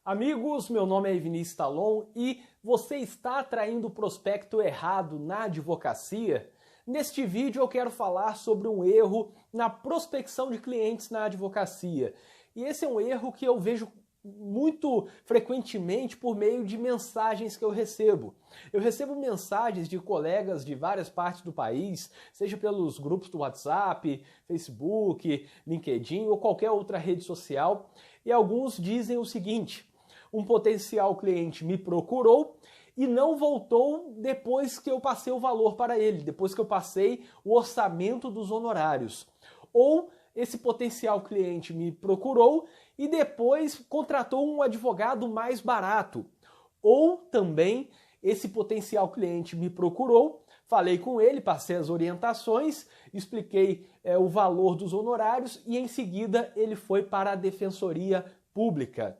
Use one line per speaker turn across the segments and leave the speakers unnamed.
Amigos, meu nome é Vinícius Talon e você está atraindo o prospecto errado na advocacia? Neste vídeo eu quero falar sobre um erro na prospecção de clientes na advocacia. E esse é um erro que eu vejo muito frequentemente por meio de mensagens que eu recebo. Eu recebo mensagens de colegas de várias partes do país, seja pelos grupos do WhatsApp, Facebook, LinkedIn ou qualquer outra rede social, e alguns dizem o seguinte: um potencial cliente me procurou e não voltou depois que eu passei o valor para ele, depois que eu passei o orçamento dos honorários. Ou esse potencial cliente me procurou e depois contratou um advogado mais barato. Ou também esse potencial cliente me procurou, falei com ele, passei as orientações, expliquei o valor dos honorários e em seguida ele foi para a Defensoria Pública.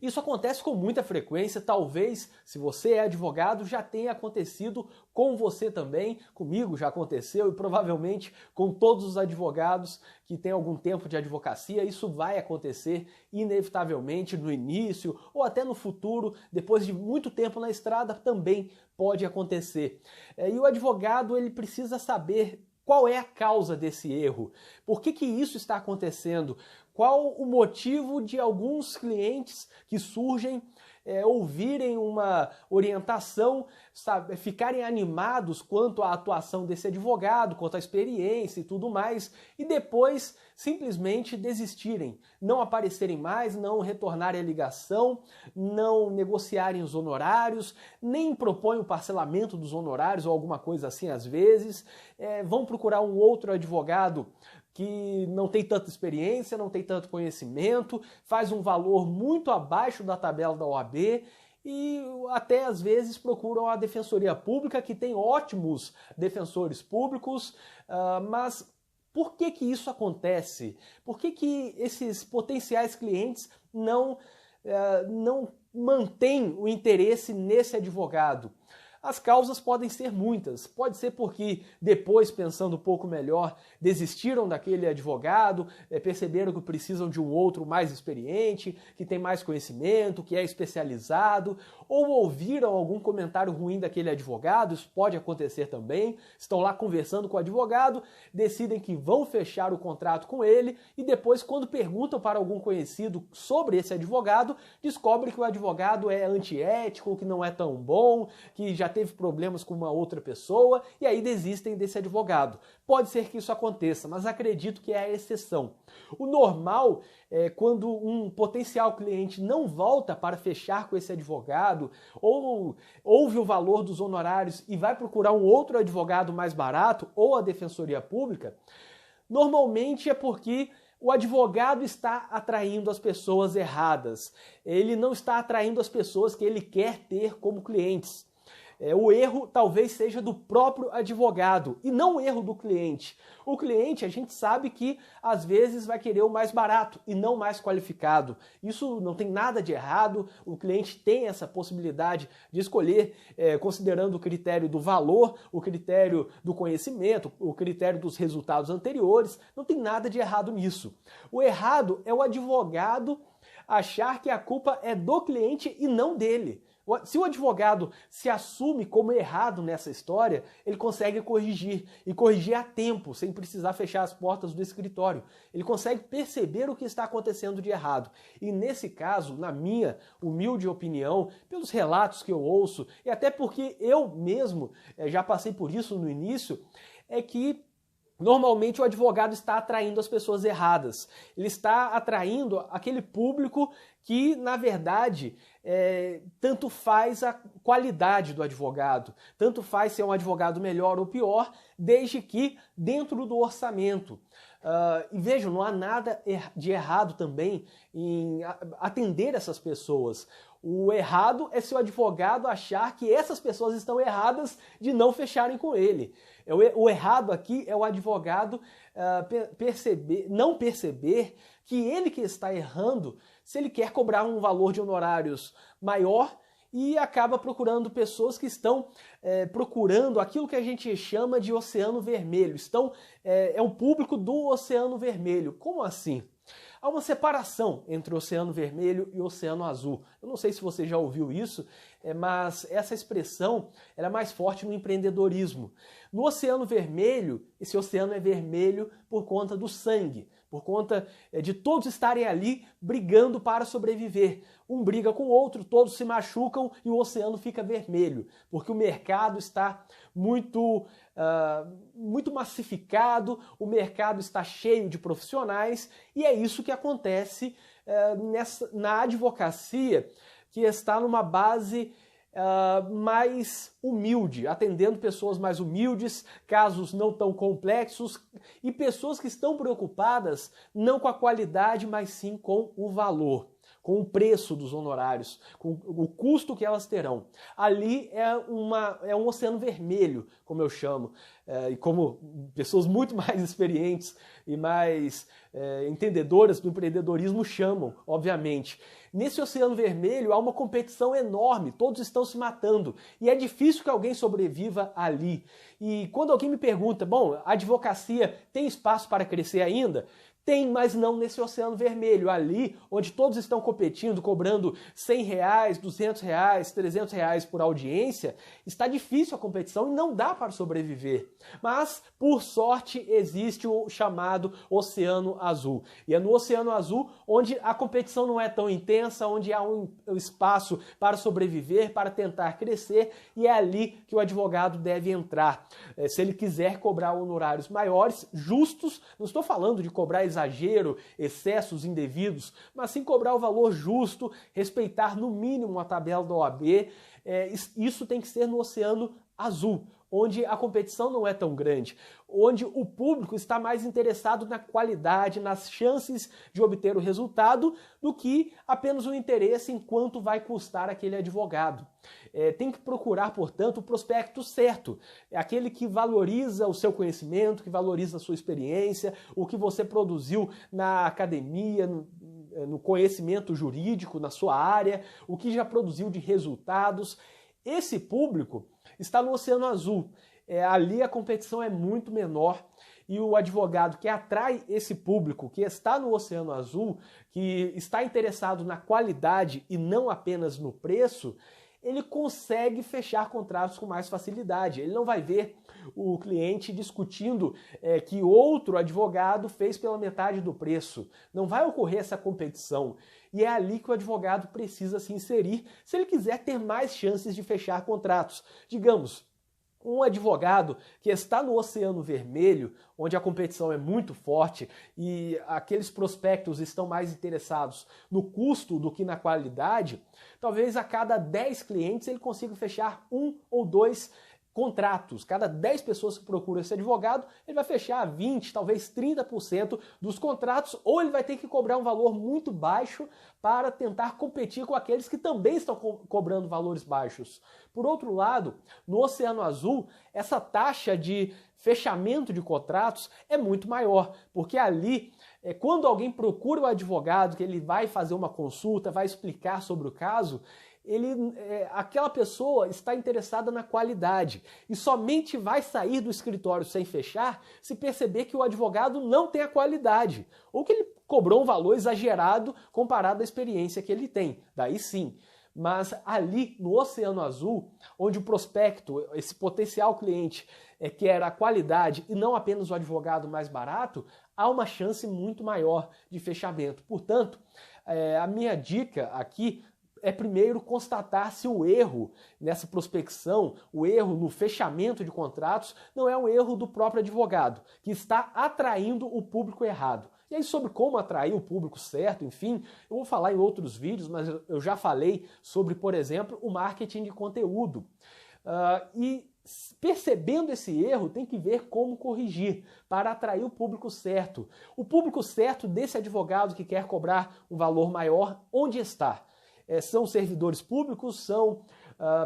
Isso acontece com muita frequência, talvez, se você é advogado, já tenha acontecido com você também, comigo já aconteceu e provavelmente com todos os advogados que têm algum tempo de advocacia, isso vai acontecer inevitavelmente no início ou até no futuro, depois de muito tempo na estrada, também pode acontecer. E o advogado, ele precisa saber qual é a causa desse erro? Por que isso está acontecendo? Qual o motivo de alguns clientes que surgem ouvirem uma orientação, ficarem animados quanto à atuação desse advogado, quanto à experiência e tudo mais, e depois simplesmente desistirem, não aparecerem mais, não retornarem a ligação, não negociarem os honorários, nem propõem o parcelamento dos honorários ou alguma coisa assim às vezes, vão procurar um outro advogado que não tem tanta experiência, não tem tanto conhecimento, faz um valor muito abaixo da tabela da OAB e até às vezes procuram a Defensoria Pública, que tem ótimos defensores públicos, mas por que isso acontece? Por que esses potenciais clientes não mantêm o interesse nesse advogado? As causas podem ser muitas. Pode ser porque depois, pensando um pouco melhor, desistiram daquele advogado, perceberam que precisam de um outro mais experiente, que tem mais conhecimento, que é especializado, ou ouviram algum comentário ruim daquele advogado, isso pode acontecer também, estão lá conversando com o advogado, decidem que vão fechar o contrato com ele e depois, quando perguntam para algum conhecido sobre esse advogado, descobrem que o advogado é antiético, que não é tão bom, que já teve problemas com uma outra pessoa e aí desistem desse advogado. Pode ser que isso aconteça, mas acredito que é a exceção. O normal é quando um potencial cliente não volta para fechar com esse advogado ou ouve o valor dos honorários e vai procurar um outro advogado mais barato ou a Defensoria Pública, normalmente é porque o advogado está atraindo as pessoas erradas. Ele não está atraindo as pessoas que ele quer ter como clientes. O erro talvez seja do próprio advogado e não o erro do cliente. O cliente, a gente sabe que às vezes vai querer o mais barato e não o mais qualificado. Isso não tem nada de errado, o cliente tem essa possibilidade de escolher considerando o critério do valor, o critério do conhecimento, o critério dos resultados anteriores. Não tem nada de errado nisso. O errado é o advogado achar que a culpa é do cliente e não dele. Se o advogado se assume como errado nessa história, ele consegue corrigir, e corrigir a tempo, sem precisar fechar as portas do escritório. Ele consegue perceber o que está acontecendo de errado. E nesse caso, na minha humilde opinião, pelos relatos que eu ouço, e até porque eu mesmo já passei por isso no início, é que normalmente o advogado está atraindo as pessoas erradas. Ele está atraindo aquele público que, na verdade, tanto faz a qualidade do advogado, tanto faz ser um advogado melhor ou pior, desde que dentro do orçamento. E vejam, não há nada de errado também em atender essas pessoas. O errado é se o advogado achar que essas pessoas estão erradas de não fecharem com ele. O errado aqui é o advogado não perceber que ele que está errando se ele quer cobrar um valor de honorários maior e acaba procurando pessoas que estão procurando aquilo que a gente chama de oceano vermelho. É um público do oceano vermelho. Como assim? Há uma separação entre o Oceano Vermelho e o Oceano Azul. Eu não sei se você já ouviu isso, mas essa expressão é mais forte no empreendedorismo. No Oceano Vermelho, esse oceano é vermelho por conta do sangue, por conta de todos estarem ali brigando para sobreviver. Um briga com o outro, todos se machucam e o oceano fica vermelho, porque o mercado está muito massificado, o mercado está cheio de profissionais e é isso que acontece na advocacia, que está numa base mais humilde, atendendo pessoas mais humildes, casos não tão complexos e pessoas que estão preocupadas não com a qualidade, mas sim com o valor, com o preço dos honorários, com o custo que elas terão. Ali é um oceano vermelho, como eu chamo, e como pessoas muito mais experientes e mais entendedoras do empreendedorismo chamam, obviamente. Nesse oceano vermelho há uma competição enorme, todos estão se matando e é difícil que alguém sobreviva ali. E quando alguém me pergunta, bom, a advocacia tem espaço para crescer ainda? Tem, mas não nesse oceano vermelho, ali onde todos estão competindo, cobrando R$100, R$200, R$300 por audiência, está difícil a competição e não dá para sobreviver. Mas, por sorte, existe o chamado Oceano Azul. E é no Oceano Azul onde a competição não é tão intensa, onde há um espaço para sobreviver, para tentar crescer, e é ali que o advogado deve entrar. Se ele quiser cobrar honorários maiores, justos, não estou falando de cobrar exagero, excessos indevidos, mas sim cobrar o valor justo, respeitar no mínimo a tabela da OAB. Isso tem que ser no Oceano Azul, onde a competição não é tão grande, onde o público está mais interessado na qualidade, nas chances de obter o resultado, do que apenas o interesse em quanto vai custar aquele advogado. Tem que procurar, portanto, o prospecto certo, aquele que valoriza o seu conhecimento, que valoriza a sua experiência, o que você produziu na academia, no conhecimento jurídico, na sua área, o que já produziu de resultados. Esse público está no Oceano Azul. Ali a competição é muito menor e o advogado que atrai esse público, que está no Oceano Azul, que está interessado na qualidade e não apenas no preço, ele consegue fechar contratos com mais facilidade. Ele não vai ver o cliente discutindo que outro advogado fez pela metade do preço. Não vai ocorrer essa competição. E é ali que o advogado precisa se inserir se ele quiser ter mais chances de fechar contratos. Digamos, um advogado que está no Oceano Vermelho, onde a competição é muito forte e aqueles prospectos estão mais interessados no custo do que na qualidade, talvez a cada 10 clientes ele consiga fechar 1 ou 2 contratos. Cada 10 pessoas que procuram esse advogado, ele vai fechar 20, talvez 30% dos contratos, ou ele vai ter que cobrar um valor muito baixo para tentar competir com aqueles que também estão cobrando valores baixos. Por outro lado, no Oceano Azul, essa taxa de fechamento de contratos é muito maior, porque ali, quando alguém procura o advogado, que ele vai fazer uma consulta, vai explicar sobre o caso, aquela pessoa está interessada na qualidade e somente vai sair do escritório sem fechar se perceber que o advogado não tem a qualidade ou que ele cobrou um valor exagerado comparado à experiência que ele tem. Daí sim. Mas ali no Oceano Azul, onde o prospecto, esse potencial cliente, quer a qualidade e não apenas o advogado mais barato, há uma chance muito maior de fechamento. Portanto, a minha dica aqui é primeiro constatar se o erro nessa prospecção, o erro no fechamento de contratos, não é um erro do próprio advogado, que está atraindo o público errado. E aí sobre como atrair o público certo, enfim, eu vou falar em outros vídeos, mas eu já falei sobre, por exemplo, o marketing de conteúdo. E percebendo esse erro, tem que ver como corrigir para atrair o público certo. O público certo desse advogado que quer cobrar um valor maior, onde está? São servidores públicos, são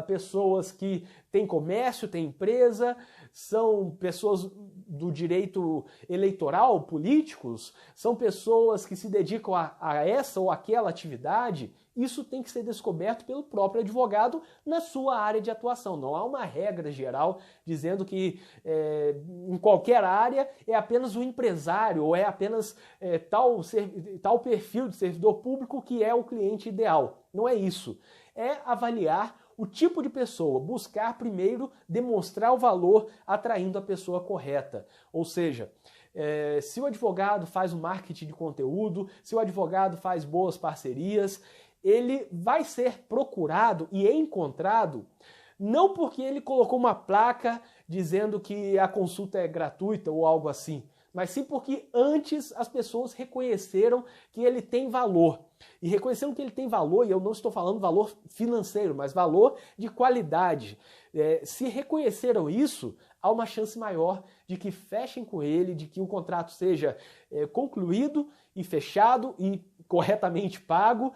pessoas que têm comércio, têm empresa, são pessoas do direito eleitoral, políticos, são pessoas que se dedicam a essa ou aquela atividade. Isso tem que ser descoberto pelo próprio advogado na sua área de atuação. Não há uma regra geral dizendo que em qualquer área é apenas o empresário ou é apenas tal perfil de servidor público que é o cliente ideal. Não é isso. É avaliar o tipo de pessoa, buscar primeiro demonstrar o valor atraindo a pessoa correta. Ou seja, se o advogado faz um marketing de conteúdo, se o advogado faz boas parcerias, ele vai ser procurado e encontrado não porque ele colocou uma placa dizendo que a consulta é gratuita ou algo assim, mas sim porque antes as pessoas reconheceram que ele tem valor. E reconheceram que ele tem valor, e eu não estou falando valor financeiro, mas valor de qualidade. Se reconheceram isso, há uma chance maior de que fechem com ele, de que o contrato seja concluído e fechado e corretamente pago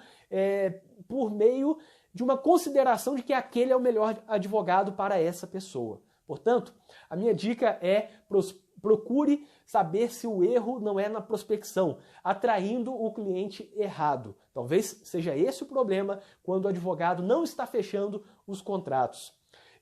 por meio de uma consideração de que aquele é o melhor advogado para essa pessoa. Portanto, a minha dica é procure saber se o erro não é na prospecção, atraindo o cliente errado. Talvez seja esse o problema quando o advogado não está fechando os contratos.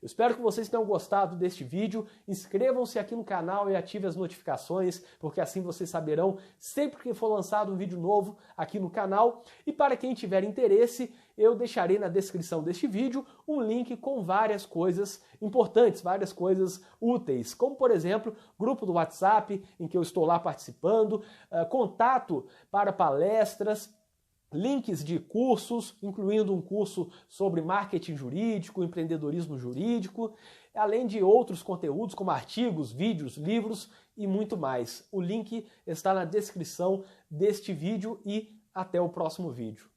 Eu espero que vocês tenham gostado deste vídeo. Inscrevam-se aqui no canal e ativem as notificações, porque assim vocês saberão sempre que for lançado um vídeo novo aqui no canal. E para quem tiver interesse, eu deixarei na descrição deste vídeo um link com várias coisas importantes, várias coisas úteis, como por exemplo, grupo do WhatsApp, em que eu estou lá participando, contato para palestras, links de cursos, incluindo um curso sobre marketing jurídico, empreendedorismo jurídico, além de outros conteúdos como artigos, vídeos, livros e muito mais. O link está na descrição deste vídeo e até o próximo vídeo.